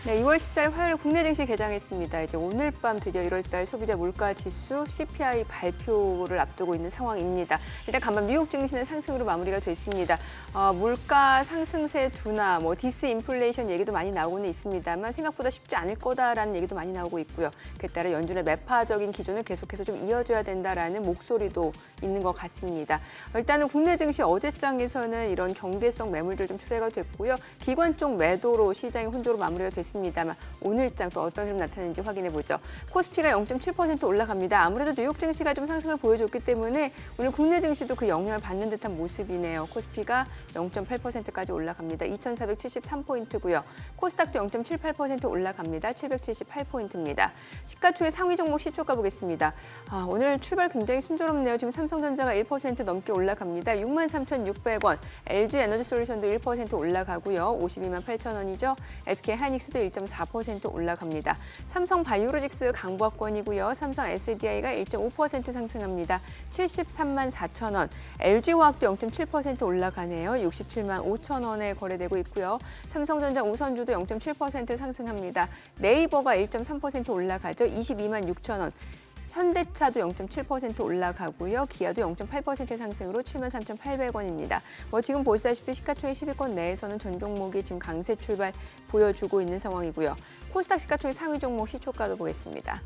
S1: 네, 2월 14일 화요일 국내 증시 개장했습니다. 이제 오늘 밤 드디어 1월달 소비자 물가 지수 CPI 발표를 앞두고 있는 상황입니다. 일단 간밤 미국 증시는 상승으로 마무리가 됐습니다. 물가 상승세 둔화, 디스인플레이션 얘기도 많이 나오고는 있습니다만 생각보다 쉽지 않을 거다라는 얘기도 많이 나오고 있고요. 그에 따라 연준의 매파적인 기조는 계속해서 좀 이어져야 된다라는 목소리도 있는 것 같습니다. 일단은 국내 증시 어제장에서는 이런 경제성 매물들 좀 출회가 됐고요. 기관 쪽 매도로 시장이 혼조로 마무리가 됐습니다만 오늘장 또 어떤 흐름 나타나는지 확인해 보죠. 코스피가 0.7% 올라갑니다. 아무래도 뉴욕 증시가 좀 상승을 보여줬기 때문에 오늘 국내 증시도 그 영향을 받는 듯한 모습이네요. 코스피가 0.8%까지 올라갑니다. 2,473포인트고요. 코스닥도 0.78% 올라갑니다. 778포인트입니다. 시가총액 상위 종목 시초가 보겠습니다. 오늘 출발 굉장히 순조롭네요. 지금 삼성전자가 1% 넘게 올라갑니다. 63,600원. LG에너지솔루션도 1% 올라가고요. 52만 8천 원이죠. SK하이닉스도 1.4% 올라갑니다. 삼성바이오로직스 강보합권이고요. 삼성 SDI가 1.5% 상승합니다. 73만 4천 원. LG화학도 0.7% 올라가네요. 67만 5천 원에 거래되고 있고요. 삼성전자 우선주도 0.7% 상승합니다. 네이버가 1.3% 올라가죠. 22만 6천 원. 현대차도 0.7% 올라가고요. 기아도 0.8% 상승으로 73,800원입니다. 지금 보시다시피 시가총액 10위권 내에서는 전 종목이 지금 강세 출발 보여주고 있는 상황이고요. 코스닥 시가총액 상위 종목 시초가도 보겠습니다.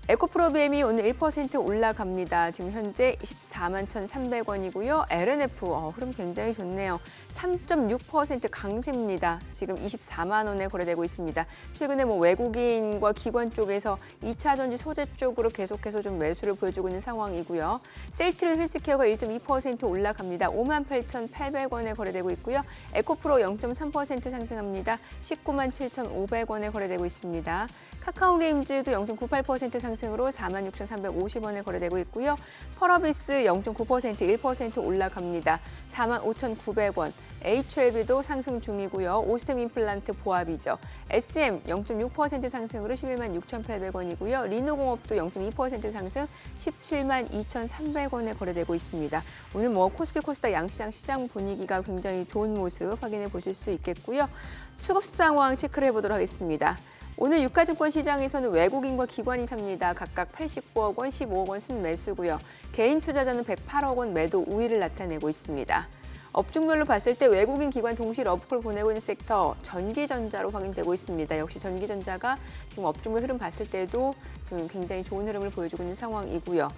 S1: 에코프로비엠이 오늘 1% 올라갑니다. 지금 현재 24만 1,300원이고요. LNF 흐름 굉장히 좋네요. 3.6% 강세입니다. 지금 24만 원에 거래되고 있습니다. 최근에 외국인과 기관 쪽에서 2차 전지 소재 쪽으로 계속해서 좀 매수를 보여주고 있는 상황이고요. 셀트리 헬스케어가 1.2% 올라갑니다. 5만 8,800원에 거래되고 있고요. 에코프로 0.3% 상승합니다. 19만 7,500원에 거래되고 있습니다. 카카오게임즈도 0.98% 상승으로 46,350원에 거래되고 있고요. 펄어비스 0.9% 1% 올라갑니다. 45,900원. HLB도 상승 중이고요. 오스템 임플란트 보합이죠. SM 0.6% 상승으로 11만 6,800원이고요. 리노공업도 0.2% 상승 17만 2,300원에 거래되고 있습니다. 오늘 코스피 코스닥 양시장 시장 분위기가 굉장히 좋은 모습 확인해 보실 수 있겠고요. 수급 상황 체크를 해보도록 하겠습니다. 오늘 유가증권 시장에서는 외국인과 기관이 삽니다. 각각 89억 원, 15억 원 순매수고요. 개인 투자자는 108억 원 매도 우위를 나타내고 있습니다. 업종별로 봤을 때 외국인 기관 동시 러브콜 보내고 있는 섹터 전기전자로 확인되고 있습니다. 역시 전기전자가 지금 업종별 흐름 봤을 때도 지금 굉장히 좋은 흐름을 보여주고 있는 상황이고요.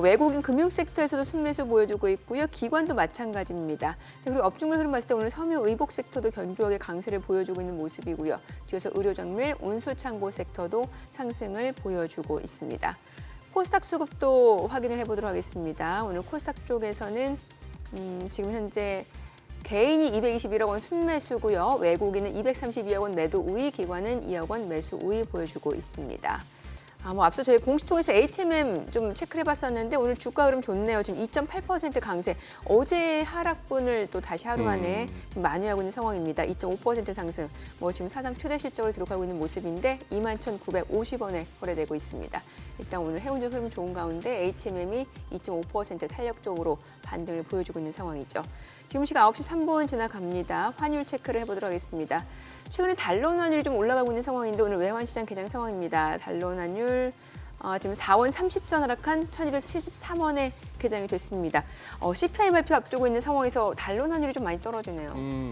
S1: 외국인 금융 섹터에서도 순매수 보여주고 있고요. 기관도 마찬가지입니다. 그리고 업종별 흐름 봤을 때 오늘 섬유 의복 섹터도 견조하게 강세를 보여주고 있는 모습이고요. 뒤에서 의료정밀, 운수창고 섹터도 상승을 보여주고 있습니다. 코스닥 수급도 확인을 해보도록 하겠습니다. 오늘 코스닥 쪽에서는 지금 현재 개인이 221억 원 순매수고요. 외국인은 232억 원 매도 우위, 기관은 2억 원 매수 우위 보여주고 있습니다. 앞서 저희 공시 통해서 HMM 좀 체크를 해봤었는데 오늘 주가 흐름 좋네요. 지금 2.8% 강세. 어제 하락분을 또 다시 하루 만에 지금 만회하고 있는 상황입니다. 2.5% 상승. 지금 사상 최대 실적을 기록하고 있는 모습인데 21,950원에 거래되고 있습니다. 일단 오늘 해운주 흐름 좋은 가운데 HMM이 2.5% 탄력적으로 반등을 보여주고 있는 상황이죠. 지금 시각 9시 3분 지나갑니다. 환율 체크를 해보도록 하겠습니다. 최근에 달러 환율이 좀 올라가고 있는 상황인데 오늘 외환시장 개장 상황입니다. 달러 환율 지금 4원 30전 하락한 1,273원에 개장이 됐습니다. CPI 발표 앞두고 있는 상황에서 달러 환율이 좀 많이 떨어지네요.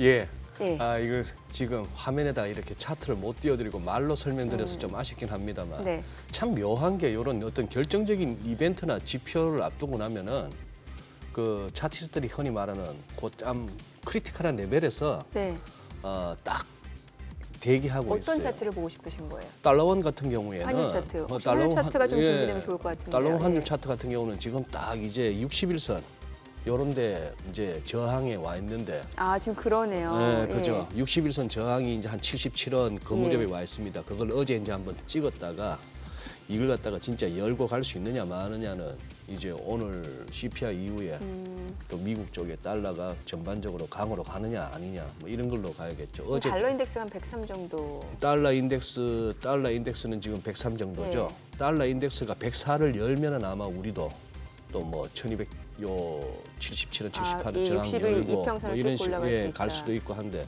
S2: 예.
S1: 네.
S2: 이걸 지금 화면에다 이렇게 차트를 못 띄워드리고 말로 설명드려서 좀 아쉽긴 합니다만
S1: 네.
S2: 참 묘한 게 이런 어떤 결정적인 이벤트나 지표를 앞두고 나면은 그 차티스트들이 흔히 말하는 고참 크리티컬한 레벨에서
S1: 네.
S2: 딱 대기하고
S1: 어떤
S2: 있어요.
S1: 차트를 보고 싶으신 거예요?
S2: 달러원 같은 경우에는
S1: 환율 차트. 환율 차트가 좀 준비되면 좋을 것 같은데요.
S2: 달러 환율
S1: 예.
S2: 차트 같은 경우는 지금 딱 이제 61선 요런데 이제 저항에 와 있는데
S1: 아, 지금 그러네요.
S2: 네,
S1: 예.
S2: 그죠. 61선 저항이 이제 한 77원 그 무렵에
S1: 예.
S2: 와 있습니다. 그걸 어제 이제 한번 찍었다가 이걸 갖다가 진짜 열고 갈 수 있느냐 마느냐는 이제 오늘 CPI 이후에 또 미국 쪽에 달러가 전반적으로 강으로 가느냐 아니냐 뭐 이런 걸로 가야겠죠. 어제
S1: 달러 인덱스가 한 103 정도.
S2: 달러 인덱스는 지금 103 정도죠. 달러 인덱스가 104를 열면은 아마 우리도 또 뭐 1200 요 77원, 78원 저항
S1: 60일
S2: 열고
S1: 이평선을
S2: 뭐 이런
S1: 뚫고 올라갈 수
S2: 갈
S1: 있다.
S2: 수도 있고 한데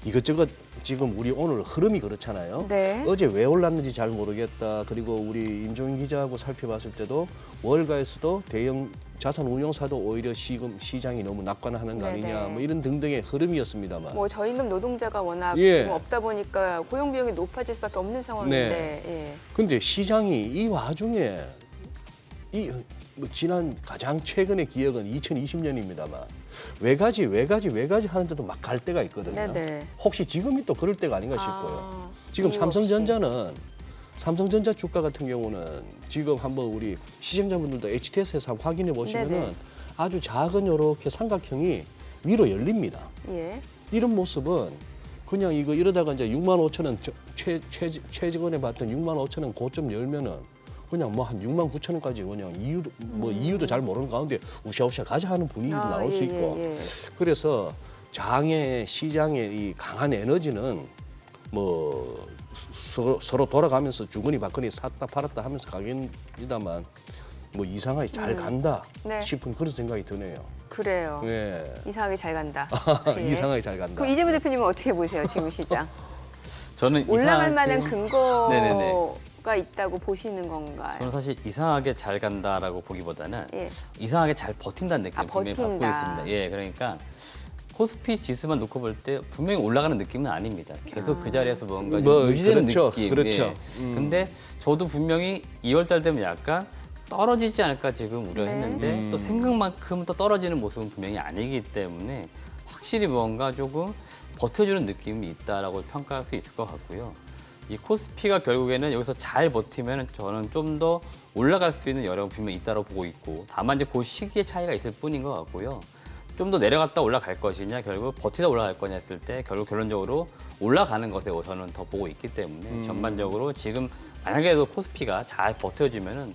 S2: 이것저것 지금 우리 오늘 흐름이 그렇잖아요.
S1: 네.
S2: 어제 왜 올랐는지 잘 모르겠다. 그리고 우리 임종인 기자하고 살펴봤을 때도 월가에서도 대형 자산 운용사도 오히려 지금 시장이 너무 낙관하는 거 아니냐
S1: 네네.
S2: 뭐 이런 등등의 흐름이었습니다만.
S1: 뭐 저임금 노동자가 워낙
S2: 예.
S1: 지금 없다 보니까 고용 비용이 높아질 수밖에 없는 상황인데. 예.
S2: 근데 시장이 이 와중에 뭐 지난 가장 최근의 기억은 2020년입니다만 외가지 하는데도 막 갈 때가 있거든요.
S1: 네네.
S2: 혹시 지금이 또 그럴 때가 아닌가 싶고요.
S1: 아,
S2: 지금
S1: 이유
S2: 삼성전자 주가 같은 경우는 지금 한번 우리 시청자분들도 HTS에서 한번 확인해 보시면은
S1: 네네.
S2: 아주 작은 이렇게 삼각형이 위로 열립니다.
S1: 예.
S2: 이런 모습은 그냥 이거 이러다가 이제 65,000원 최근에 봤던 65,000원 고점 열면은 그냥 뭐 한 69,000원까지 그냥 이유도 잘 모르는 가운데 우샤우샤 가자 하는 분위기도 나올 수 있고 그래서 시장의 이 강한 에너지는 뭐 서로 돌아가면서 주거니 받거니 샀다 팔았다 하면서 가겠습니다만 뭐 이상하게 잘 간다
S1: 네.
S2: 싶은 그런 생각이 드네요.
S1: 그래요.
S2: 예.
S1: 이상하게 잘 간다. 예.
S2: 이상하게 잘 간다.
S1: 그럼 이재부 대표님은 어떻게 보세요, 지금 시장?
S3: 저는
S1: 올라갈
S3: 이상하게-
S1: 만한 근거가
S3: 네네네.
S1: 있다고 보시는 건가요?
S3: 저는 사실 이상하게 잘 간다라고 보기보다는
S1: 예.
S3: 이상하게 잘 버틴다는 느낌을 분명히 받고
S1: 버틴다.
S3: 있습니다. 예, 그러니까 코스피 지수만 놓고 볼 때 분명히 올라가는 느낌은 아닙니다. 계속 그 자리에서 뭔가 좀
S2: 뭐,
S3: 유지되는
S2: 그렇죠,
S3: 느낌.
S2: 그렇죠.
S3: 예. 근데 저도 분명히 2월달 되면 약간 떨어지지 않을까 지금 우려했는데 또 생각만큼 또 떨어지는 모습은 분명히 아니기 때문에 확실히 뭔가 조금 버텨주는 느낌이 있다라고 평가할 수 있을 것 같고요. 이 코스피가 결국에는 여기서 잘 버티면 저는 좀 더 올라갈 수 있는 여력은 분명히 있다고 보고 있고 다만 이제 그 시기의 차이가 있을 뿐인 것 같고요. 좀 더 내려갔다 올라갈 것이냐 결국 버티다 올라갈 거냐 했을 때 결국 결론적으로 올라가는 것에 저는 더 보고 있기 때문에 전반적으로 지금 만약에도 코스피가 잘 버텨주면은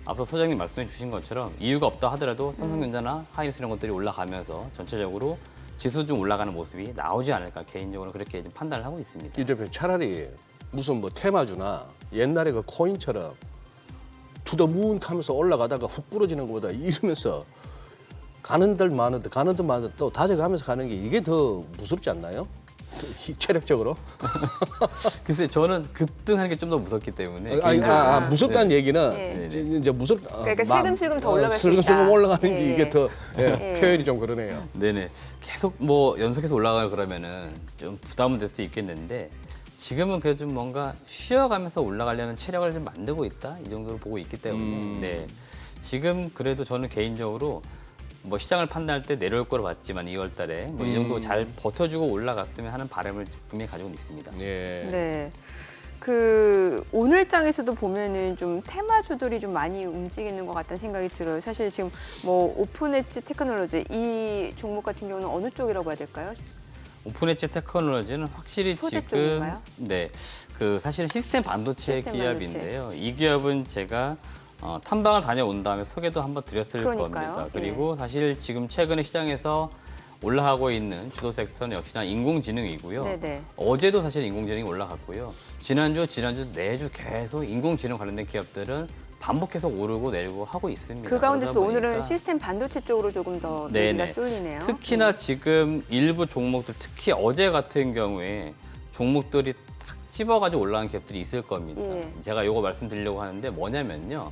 S3: 앞서 소장님 말씀해 주신 것처럼 이유가 없다 하더라도 삼성전자나 하이닉스 이런 것들이 올라가면서 전체적으로 지수 좀 올라가는 모습이 나오지 않을까 개인적으로 그렇게 좀 판단을 하고 있습니다.
S2: 이 대표 차라리 무슨 뭐 테마주나 옛날에 그 코인처럼 투더문 하면서 올라가다가 훅 부러지는 것보다 이러면서 가는 들 많은 또 다져가면서 가는 게 이게 더 무섭지 않나요? 체력적으로?
S3: 글쎄 저는 급등하는 게 좀 더 무섭기 때문에
S2: 무섭다는 얘기는
S1: 네.
S2: 이제
S1: 그러니까 슬금슬금 더 올라갈 수
S2: 슬금슬금
S1: 있다.
S2: 올라가는 게
S1: 예.
S2: 이게 더
S1: 예.
S2: 표현이 좀 그러네요.
S3: 네네 계속 뭐 연속해서 올라가고 그러면은 좀 부담은 될 수 있겠는데 지금은 그래도 좀 뭔가 쉬어가면서 올라가려는 체력을 좀 만들고 있다 이 정도로 보고 있기 때문에 네 지금 그래도 저는 개인적으로 뭐 시장을 판단할 때 내려올 거로 봤지만 2월달에 뭐 이 정도 잘 버텨주고 올라갔으면 하는 바람을 분명히 가지고 있습니다.
S2: 예.
S1: 네. 그 오늘장에서도 보면은 좀 테마주들이 좀 많이 움직이는 것 같다는 생각이 들어요. 사실 지금 뭐 오픈 엣지 테크놀로지 이 종목 같은 경우는 어느 쪽이라고 해야 될까요?
S3: 오픈 엣지 테크놀로지는 확실히
S1: 소재
S3: 지금
S1: 쪽인가요?
S3: 네, 그 사실은 시스템 반도체
S1: 시스템
S3: 기업인데요. 이 기업은 제가 탐방을 다녀온 다음에 소개도 한번 드렸을
S1: 그러니까요.
S3: 겁니다. 그리고 사실 지금 최근에 시장에서 올라가고 있는 주도 섹터는 역시나 인공지능이고요.
S1: 네네.
S3: 어제도 사실 인공지능이 올라갔고요. 지난주 내주 계속 인공지능 관련된 기업들은 반복해서 오르고 내리고 하고 있습니다.
S1: 그 가운데서도
S3: 그러다
S1: 오늘은
S3: 보니까
S1: 시스템 반도체 쪽으로 조금 더
S3: 네네.
S1: 얘기가 쏠리네요.
S3: 특히나 지금 일부 종목들, 특히 어제 같은 경우에 종목들이 탁 집어가지고 올라간 기업들이 있을 겁니다.
S1: 예.
S3: 제가 이거 말씀드리려고 하는데 뭐냐면요.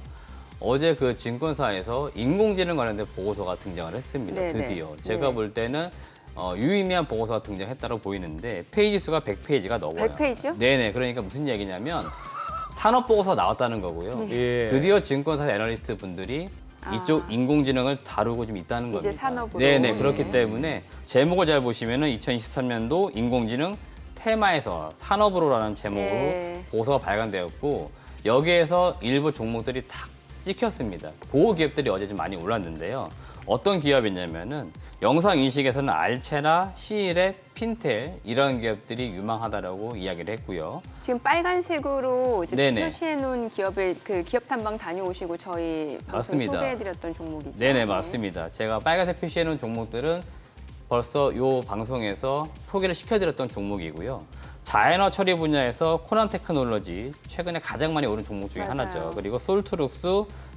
S3: 어제 그 증권사에서 인공지능 관련된 보고서가 등장을 했습니다.
S1: 네네.
S3: 드디어. 제가
S1: 네.
S3: 볼 때는 유의미한 보고서가 등장했다고 보이는데 페이지 수가 100페이지가 넘어요.
S1: 100페이지요?
S3: 네네. 그러니까 무슨 얘기냐면 산업 보고서가 나왔다는 거고요.
S2: 예.
S3: 드디어 증권사 애널리스트 분들이 이쪽 인공지능을 다루고 좀 있다는
S1: 이제
S3: 겁니다.
S1: 산업으로.
S3: 네네. 그렇기
S1: 네.
S3: 때문에 제목을 잘 보시면은 2023년도 인공지능 테마에서 산업으로라는 제목으로
S1: 예.
S3: 보고서가 발간되었고 여기에서 일부 종목들이 탁 찍혔습니다. 그 기업들이 어제 좀 많이 올랐는데요. 어떤 기업이냐면은 영상 인식에서는 알체나 시일의 핀텔 이런 기업들이 유망하다라고 이야기를 했고요.
S1: 지금 빨간색으로 이제
S3: 네네.
S1: 표시해 놓은 기업의 그 기업 탐방 다녀오시고 저희 방송
S3: 맞습니다.
S1: 소개해드렸던 종목이죠.
S3: 네네 맞습니다. 제가 빨간색 표시해 놓은 종목들은 벌써 요 방송에서 소개를 시켜드렸던 종목이고요. 자연어 처리 분야에서 코난 테크놀로지 최근에 가장 많이 오른 종목 중에
S1: 맞아요.
S3: 하나죠. 그리고 솔트룩스,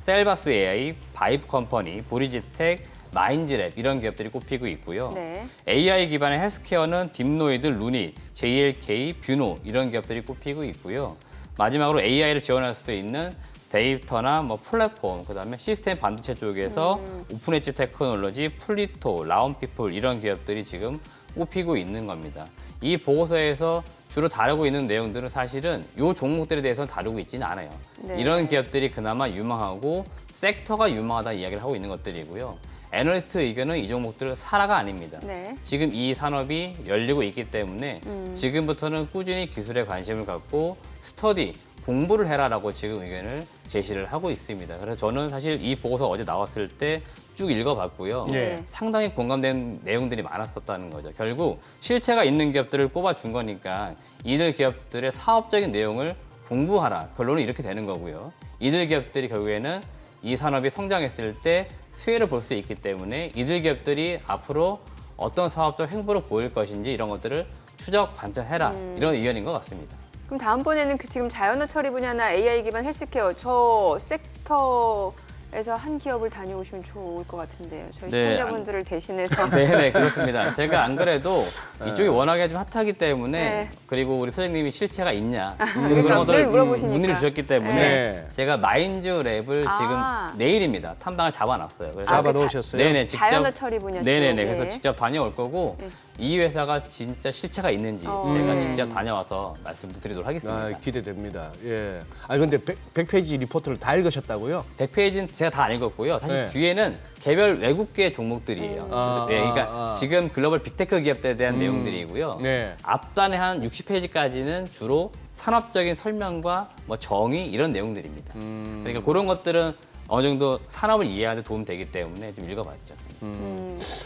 S3: 셀바스 AI, 바이브 컴퍼니, 브리지텍, 마인즈랩 이런 기업들이 꼽히고 있고요.
S1: 네.
S3: AI 기반의 헬스케어는 딥노이드, 루닛, JLK, 뷰노 이런 기업들이 꼽히고 있고요. 마지막으로 AI를 지원할 수 있는 데이터나 뭐 플랫폼, 그다음에 시스템 반도체 쪽에서 오픈엣지 테크놀로지, 플리토, 라운피플 이런 기업들이 지금 꼽히고 있는 겁니다. 이 보고서에서 주로 다루고 있는 내용들은 사실은 이 종목들에 대해서는 다루고 있지는 않아요.
S1: 네.
S3: 이런 기업들이 그나마 유망하고 섹터가 유망하다 이야기를 하고 있는 것들이고요. 애널리스트 의견은 이 종목들은 사라가 아닙니다.
S1: 네.
S3: 지금 이 산업이 열리고 있기 때문에 지금부터는 꾸준히 기술에 관심을 갖고 스터디, 공부를 해라라고 지금 의견을 제시를 하고 있습니다. 그래서 저는 사실 이 보고서 어제 나왔을 때 쭉 읽어봤고요.
S2: 네.
S3: 상당히 공감된 내용들이 많았었다는 거죠. 결국 실체가 있는 기업들을 꼽아준 거니까 이들 기업들의 사업적인 내용을 공부하라. 결론은 이렇게 되는 거고요. 이들 기업들이 결국에는 이 산업이 성장했을 때 수혜를 볼 수 있기 때문에 이들 기업들이 앞으로 어떤 사업적 행보를 보일 것인지 이런 것들을 추적 관찰해라. 이런 의견인 것 같습니다.
S1: 그럼 다음번에는 그 지금 자연어 처리 분야나 AI 기반 헬스케어 저 섹터에서 한 기업을 다녀오시면 좋을 것 같은데요. 저희
S3: 네,
S1: 시청자분들을 대신해서.
S3: 네네 그렇습니다. 제가 안 그래도 이쪽이 워낙에 좀 핫하기 때문에
S1: 네.
S3: 그리고 우리 선생님이 실체가 있냐 그래서
S1: 그러니까
S3: 그런 것들을
S1: 늘 물어보시니까.
S3: 문의를 주셨기 때문에
S2: 네.
S3: 제가 마인즈 랩을
S1: 아.
S3: 지금 내일입니다. 탐방을 잡아놨어요. 그래서
S2: 잡아 놓으셨어요?
S3: 네네 직접
S1: 자연어 처리 분야
S3: 네네네
S1: 쪽.
S3: 그래서
S1: 네.
S3: 직접 다녀올 거고
S1: 네.
S3: 이 회사가 진짜 실체가 있는지 제가
S1: 네.
S3: 직접 다녀와서 말씀을 드리도록 하겠습니다.
S2: 아, 기대됩니다. 예. 아 근데 100페이지 리포트를 다 읽으셨다고요?
S3: 100페이지는 제가 다 안 읽었고요. 사실
S2: 네.
S3: 뒤에는 개별 외국계 종목들이에요.
S2: 아,
S3: 네, 그러니까
S2: 아, 아.
S3: 지금 글로벌 빅테크 기업들에 대한 내용들이고요.
S2: 네.
S3: 앞단에 한 60페이지까지는 주로 산업적인 설명과 뭐 정의 이런 내용들입니다. 그러니까 그런 것들은 어느 정도 산업을 이해하는 데 도움되기 때문에 좀 읽어봤죠.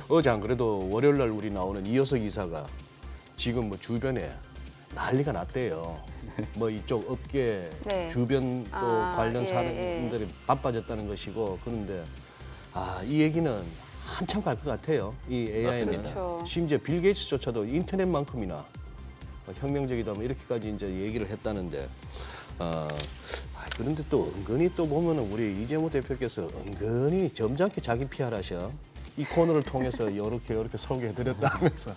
S2: 어제 안 그래도 월요일 날 우리 나오는 이효석 이사가 지금 뭐 주변에 난리가 났대요. 뭐 이쪽 업계
S1: 네.
S2: 주변 또
S1: 아,
S2: 관련
S1: 예,
S2: 사람들이 바빠졌다는 것이고 그런데 이 얘기는 한참 갈 것 같아요. 이 AI는
S1: 그렇죠.
S2: 심지어 빌 게이츠조차도 인터넷만큼이나 혁명적이다 뭐 이렇게까지 이제 얘기를 했다는데 그런데 또 은근히 또 보면은 우리 이재모 대표께서 은근히 점잖게 자기 PR 하셔. 이 코너를 통해서 이렇게 설계해드렸다 하면서.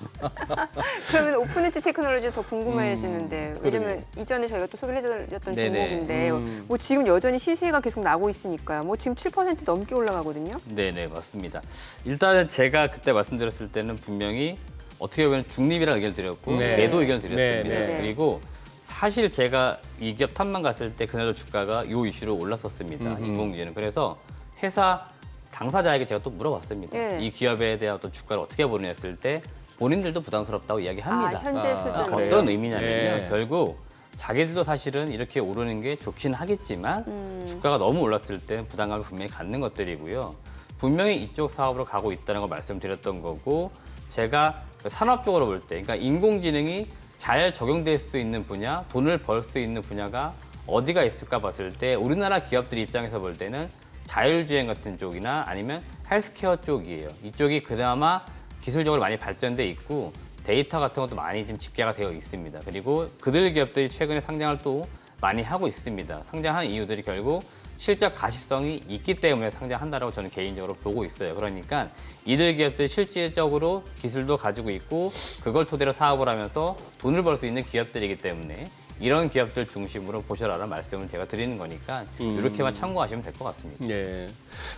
S1: 그러면 오픈엣지 테크놀로지 더 궁금해지는데 왜냐면
S2: 그러게요.
S1: 이전에 저희가 또 소개를 해드렸던
S3: 네네.
S1: 종목인데 뭐 지금 여전히 시세가 계속 나고 있으니까요. 뭐 지금 7% 넘게 올라가거든요.
S3: 네네 맞습니다. 일단은 제가 그때 말씀드렸을 때는 분명히 어떻게 보면 중립이라는 의견을 드렸고
S2: 네.
S3: 매도 의견을 드렸습니다.
S2: 네,
S1: 네.
S3: 그리고 사실 제가 이 기업 탐만 갔을 때 그날도 주가가 요 이슈로 올랐었습니다. 인공지능. 그래서 회사 당사자에게 제가 또 물어봤습니다.
S1: 예.
S3: 이 기업에 대한 어떤 주가를 어떻게 보느냐 했을 때 본인들도 부담스럽다고 이야기합니다.
S1: 현재 수준.
S2: 그래요?
S3: 어떤 의미냐면요.
S2: 예.
S3: 결국 자기들도 사실은 이렇게 오르는 게 좋긴 하겠지만 주가가 너무 올랐을 때 부담감을 분명히 갖는 것들이고요. 분명히 이쪽 사업으로 가고 있다는 걸 말씀드렸던 거고 제가 그 산업 적으로 볼 때 그러니까 인공지능이 잘 적용될 수 있는 분야, 돈을 벌 수 있는 분야가 어디가 있을까 봤을 때 우리나라 기업들 입장에서 볼 때는 자율주행 같은 쪽이나 아니면 헬스케어 쪽이에요. 이쪽이 그나마 기술적으로 많이 발전돼 있고 데이터 같은 것도 많이 지금 집계가 되어 있습니다. 그리고 그들 기업들이 최근에 상장을 또 많이 하고 있습니다. 상장한 이유들이 결국 실적 가시성이 있기 때문에 상장한다라고 저는 개인적으로 보고 있어요. 그러니까 이들 기업들이 실질적으로 기술도 가지고 있고 그걸 토대로 사업을 하면서 돈을 벌 수 있는 기업들이기 때문에 이런 기업들 중심으로 보셔라라는 말씀을 제가 드리는 거니까 이렇게만 참고하시면 될 것 같습니다.
S2: 네.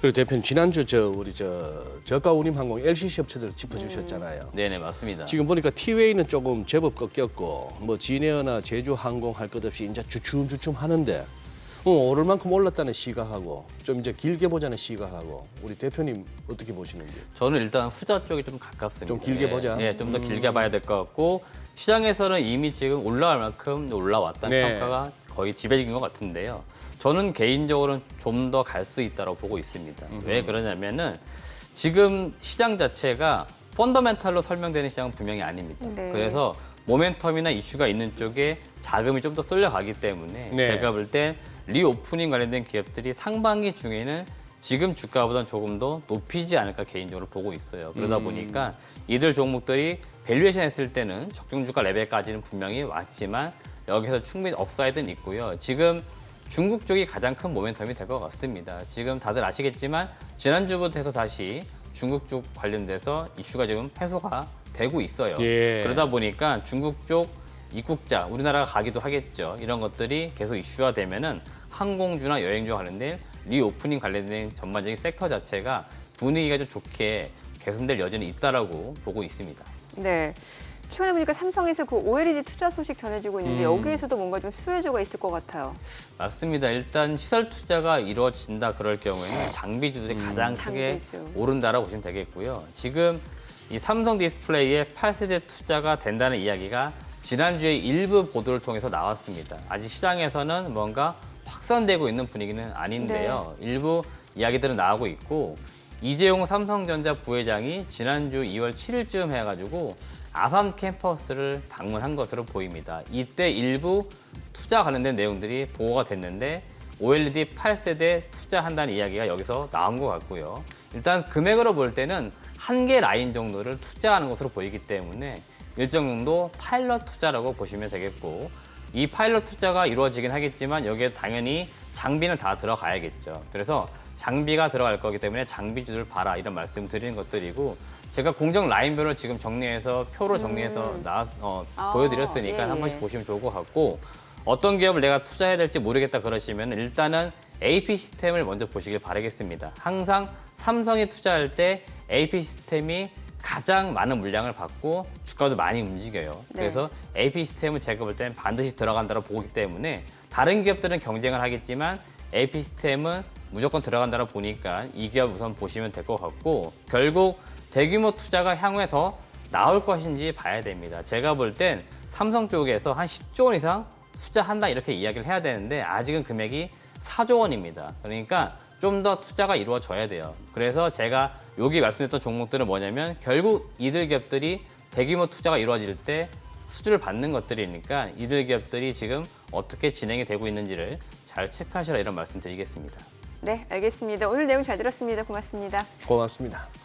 S2: 그리고 대표님 지난주 우리 저가 운임항공 LCC 업체들 짚어주셨잖아요.
S3: 네네 맞습니다.
S2: 지금 보니까 티웨이는 조금 제법 꺾였고 뭐 진에어나 제주항공 할 것 없이 이제 주춤주춤 하는데 오를 만큼 올랐다는 시각하고 좀 이제 길게 보자는 시각하고 우리 대표님 어떻게 보시는지?
S3: 저는 일단 후자 쪽이 좀 가깝습니다.
S2: 좀 길게 보자.
S3: 네, 좀 더 길게 봐야 될 것 같고 시장에서는 이미 지금 올라갈 만큼 올라왔다는
S2: 네.
S3: 평가가 거의 지배적인 것 같은데요. 저는 개인적으로는 좀 더 갈 수 있다고 보고 있습니다. 왜 그러냐면은 지금 시장 자체가 펀더멘탈로 설명되는 시장은 분명히 아닙니다.
S1: 네.
S3: 그래서 모멘텀이나 이슈가 있는 쪽에 자금이 좀 더 쏠려가기 때문에
S2: 네.
S3: 제가 볼 때 리오프닝 관련된 기업들이 상반기 중에는 지금 주가보다는 조금 더 높이지 않을까 개인적으로 보고 있어요. 그러다 보니까 이들 종목들이 밸류에이션 했을 때는 적정주가 레벨까지는 분명히 왔지만 여기서 충분히 업사이드는 있고요. 지금 중국 쪽이 가장 큰 모멘텀이 될 것 같습니다. 지금 다들 아시겠지만 지난주부터 해서 다시 중국 쪽 관련돼서 이슈가 지금 해소가 되고 있어요.
S2: 예.
S3: 그러다 보니까 중국 쪽 입국자, 우리나라가 가기도 하겠죠. 이런 것들이 계속 이슈화 되면은 항공주나 여행주와 관련된 리오프닝 관련된 전반적인 섹터 자체가 분위기가 좀 좋게 개선될 여지는 있다라고 보고 있습니다.
S1: 네. 최근에 보니까 삼성에서 그 OLED 투자 소식 전해지고 있는데 여기에서도 뭔가 좀 수혜주가 있을 것 같아요.
S3: 맞습니다. 일단 시설 투자가 이루어진다 그럴 경우에는 장비주들이 가장 크게
S1: 장비주.
S3: 오른다라고 보시면 되겠고요. 지금 이 삼성 디스플레이의 8세대 투자가 된다는 이야기가 지난주에 일부 보도를 통해서 나왔습니다. 아직 시장에서는 뭔가 확산되고 있는 분위기는 아닌데요. 일부 이야기들은 나오고 있고 이재용 삼성전자 부회장이 지난주 2월 7일쯤 해가지고 아산 캠퍼스를 방문한 것으로 보입니다. 이때 일부 투자 관련된 내용들이 보고가 됐는데 OLED 8세대 투자한다는 이야기가 여기서 나온 것 같고요. 일단 금액으로 볼 때는 한 개 라인 정도를 투자하는 것으로 보이기 때문에 일정 정도 파일럿 투자라고 보시면 되겠고 이 파일럿 투자가 이루어지긴 하겠지만 여기에 당연히 장비는 다 들어가야겠죠. 그래서 장비가 들어갈 거기 때문에 장비주들 봐라 이런 말씀 드리는 것들이고 제가 공정 라인별로 지금 정리해서 표로 정리해서 보여드렸으니까
S1: 예,
S3: 한
S1: 예.
S3: 번씩 보시면 좋을 것 같고 어떤 기업을 내가 투자해야 될지 모르겠다 그러시면 일단은 AP 시스템을 먼저 보시길 바라겠습니다. 항상 삼성이 투자할 때 AP 시스템이 가장 많은 물량을 받고 주가도 많이 움직여요.
S1: 네.
S3: 그래서 AP 시스템은 제가 볼 때는 반드시 들어간다고 보기 때문에 다른 기업들은 경쟁을 하겠지만 AP 시스템은 무조건 들어간다고 보니까 이 기업 우선 보시면 될 것 같고 결국 대규모 투자가 향후에 더 나올 것인지 봐야 됩니다. 제가 볼 땐 삼성 쪽에서 한 10조 원 이상 투자한다 이렇게 이야기를 해야 되는데 아직은 금액이 4조 원입니다. 그러니까 좀 더 투자가 이루어져야 돼요. 그래서 제가 여기 말씀드렸던 종목들은 뭐냐면 결국 이들 기업들이 대규모 투자가 이루어질 때 수주를 받는 것들이니까 이들 기업들이 지금 어떻게 진행이 되고 있는지를 잘 체크하시라 이런 말씀 드리겠습니다.
S1: 네, 알겠습니다. 오늘 내용 잘 들었습니다. 고맙습니다.
S2: 고맙습니다.